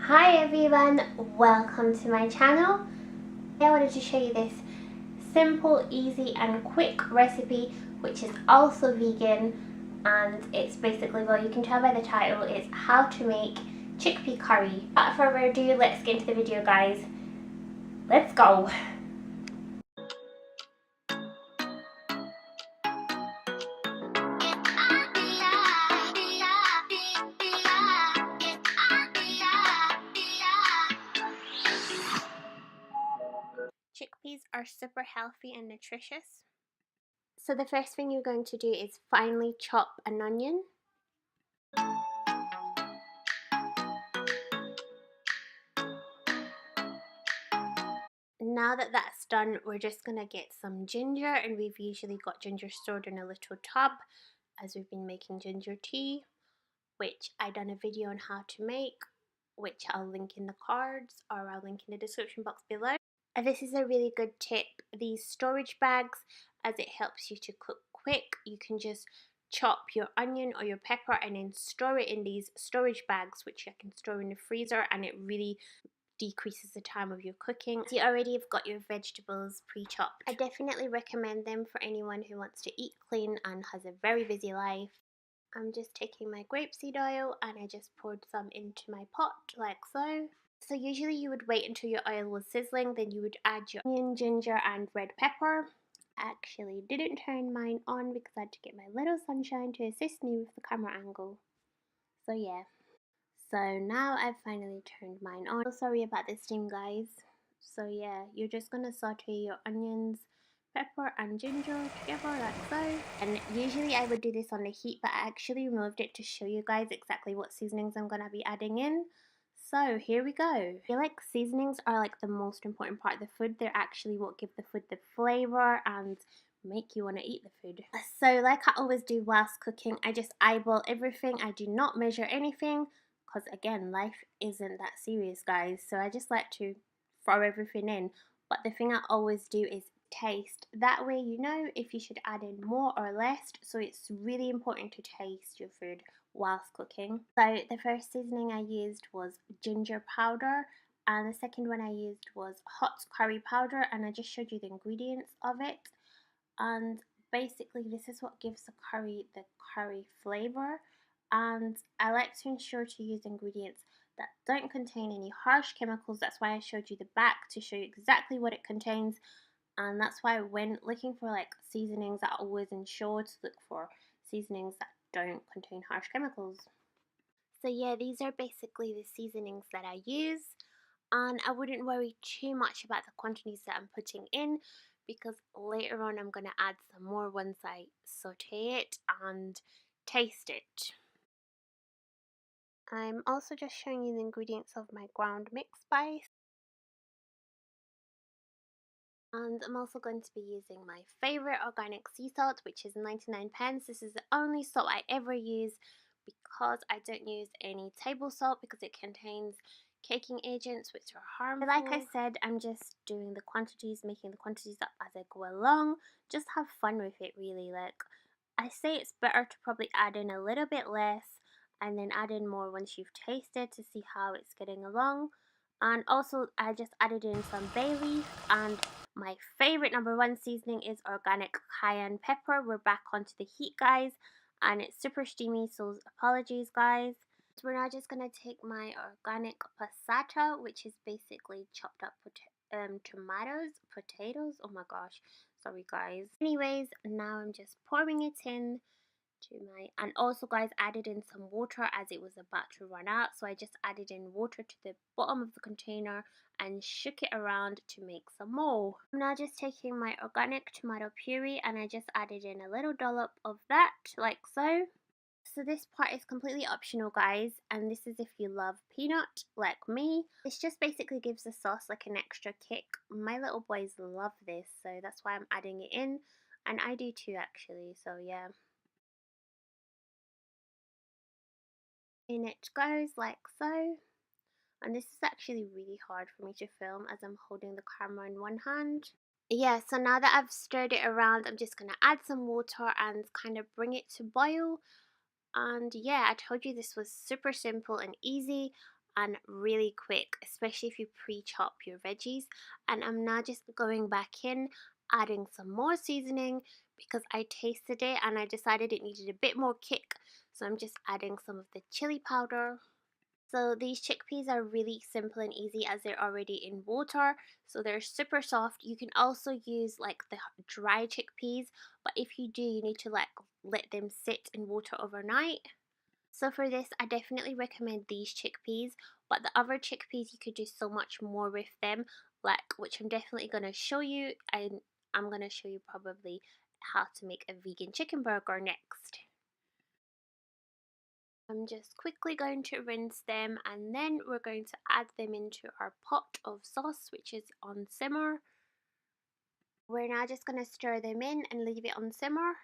Hi everyone, welcome to my channel. I wanted to show you this simple, easy and quick recipe which is also vegan, and it's basically, well, you can tell by the title, it's how to make chickpea curry. Without further ado, let's get into the video guys. Let's go! Chickpeas are super healthy and nutritious. So the first thing you're going to do is finely chop an onion. Now that that's done, we're just going to get some ginger, and we've usually got ginger stored in a little tub as we've been making ginger tea, which I done a video on how to make, which I'll link in the cards or I'll link in the description box below. And this is a really good tip, these storage bags, as it helps you to cook quick. You can just chop your onion or your pepper and then store it in these storage bags, which you can store in the freezer, and it really decreases the time of your cooking. You already have got your vegetables pre-chopped. I definitely recommend them for anyone who wants to eat clean and has a very busy life. I'm just taking my grapeseed oil and I just poured some into my pot like so. So usually you would wait until your oil was sizzling, then you would add your onion, ginger and red pepper. I actually didn't turn mine on because I had to get my little sunshine to assist me with the camera angle. So yeah. So now I've finally turned mine on. So sorry about the steam guys. So yeah, you're just gonna saute your onions, pepper and ginger together like so. And usually I would do this on the heat, but I actually removed it to show you guys exactly what seasonings I'm gonna be adding in. So here we go. I feel like seasonings are like the most important part of the food. They're actually what give the food the flavor and make you want to eat the food. So like I always do whilst cooking, I just eyeball everything. I do not measure anything because again, life isn't that serious guys. So I just like to throw everything in. But the thing I always do is taste. That way you know if you should add in more or less. So it's really important to taste your food whilst cooking. So the first seasoning I used was ginger powder, and the second one I used was hot curry powder, and I just showed you the ingredients of it. And basically this is what gives the curry flavor, and I like to ensure to use ingredients that don't contain any harsh chemicals. That's why I showed you the back to show you exactly what it contains, and that's why when looking for like seasonings, I always ensure to look for seasonings that don't contain harsh chemicals. So yeah, these are basically the seasonings that I use, and I wouldn't worry too much about the quantities that I'm putting in because later on I'm going to add some more once I saute it and taste it. I'm also just showing you the ingredients of my ground mix spice. And I'm also going to be using my favorite organic sea salt, which is 99 pence. This is the only salt I ever use because I don't use any table salt because it contains caking agents which are harmful. Like I said, I'm just doing the quantities, making the quantities up as I go along. Just have fun with it really. Like I say, it's better to probably add in a little bit less and then add in more once you've tasted to see how it's getting along. And also I just added in some bay leaf, and my favorite #1 seasoning is organic cayenne pepper. We're back onto the heat guys, and it's super steamy, so apologies guys. So we're now just going to take my organic passata, which is basically chopped up potatoes, oh my gosh, sorry guys. Anyways, now I'm just pouring it in to my, and also guys, added in some water as it was about to run out, so I just added in water to the bottom of the container and shook it around to make some more. I'm now just taking my organic tomato puree and I just added in a little dollop of that like so. So this part is completely optional guys, and this is if you love peanut like me. This just basically gives the sauce like an extra kick. My little boys love this, so that's why I'm adding it in, and I do too actually, so yeah. In it goes like so, and this is actually really hard for me to film as I'm holding the camera in one hand. Yeah, so now that I've stirred it around, I'm just going to add some water and kind of bring it to boil. And yeah, I told you this was super simple and easy. and really quick, especially if you pre-chop your veggies. And I'm now just going back in, adding some more seasoning because I tasted it and I decided it needed a bit more kick. So I'm just adding some of the chili powder. So these chickpeas are really simple and easy as they're already in water, so they're super soft. You can also use like the dry chickpeas, but if you do, you need to like let them sit in water overnight. So for this, I definitely recommend these chickpeas, but the other chickpeas you could do so much more with them, like which I'm definitely going to show you, and I'm going to show you probably how to make a vegan chicken burger next. I'm just quickly going to rinse them and then we're going to add them into our pot of sauce, which is on simmer. We're now just going to stir them in and leave it on simmer.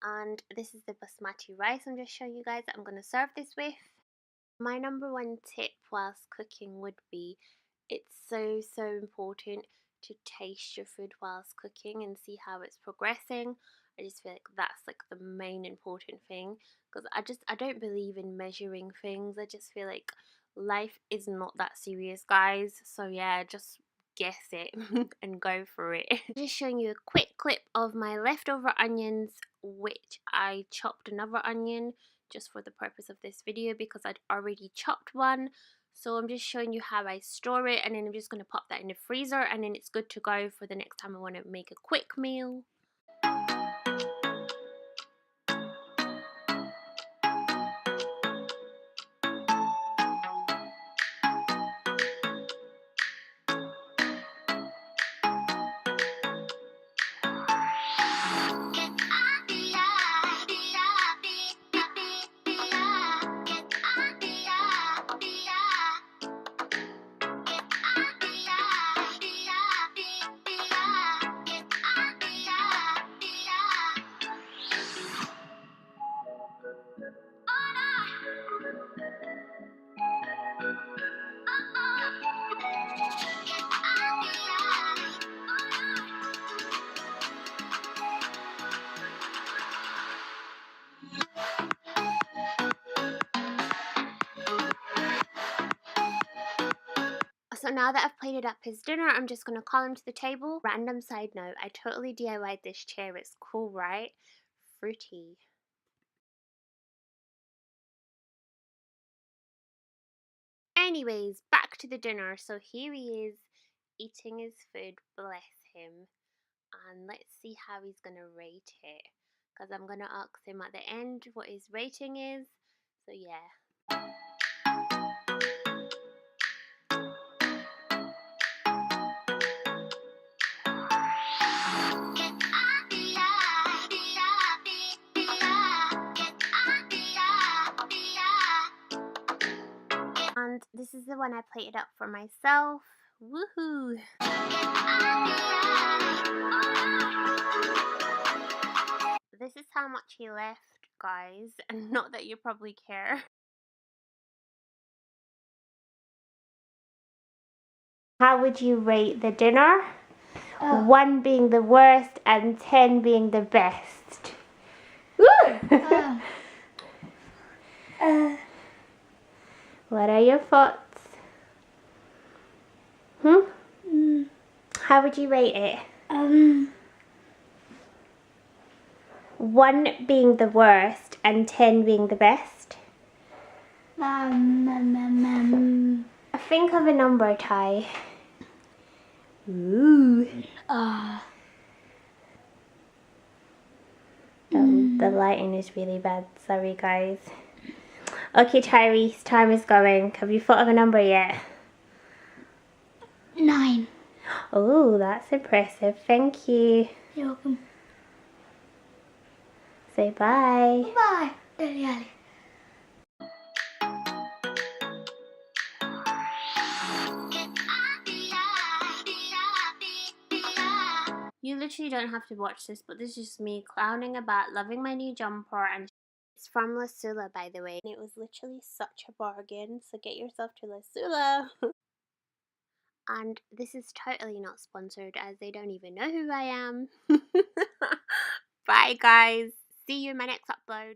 And this is the basmati rice I'm just showing you guys that I'm going to serve this with. My number one tip whilst cooking would be, it's so important to taste your food whilst cooking and see how it's progressing. I just feel like that's like the main important thing, because I don't believe in measuring things. I just feel like life is not that serious, guys. So yeah, just guess it and go for it. I'm just showing you a quick clip of my leftover onions, which I chopped another onion just for the purpose of this video because I'd already chopped one. So I'm just showing you how I store it, and then I'm just going to pop that in the freezer, and then it's good to go for the next time I want to make a quick meal. So now that I've plated up his dinner, I'm just going to call him to the table. Random side note, I totally DIY'd this chair. It's cool, right? Fruity. Anyways, back to the dinner. So here he is eating his food, bless him. And let's see how he's going to rate it, because I'm going to ask him at the end what his rating is. So yeah. And this is the one I plated up for myself. Woohoo! This is how much he left, guys, and not that you probably care. How would you rate the dinner? 1 being the worst and 10 being the best. What are your thoughts? How would you rate it? 1 being the worst and 10 being the best. Think of a number, Ty. Ooh. The lighting is really bad. Sorry, guys. Okay, Tyrese, time is going. Have you thought of a number yet? 9. Oh, that's impressive. Thank you. You're welcome. Say bye. Bye. Daddy Ali. You literally don't have to watch this, but this is just me clowning about, loving my new jumper, and it's from Lasula, by the way. It was literally such a bargain, so get yourself to Lasula. And this is totally not sponsored, as they don't even know who I am. Bye, guys. See you in my next upload.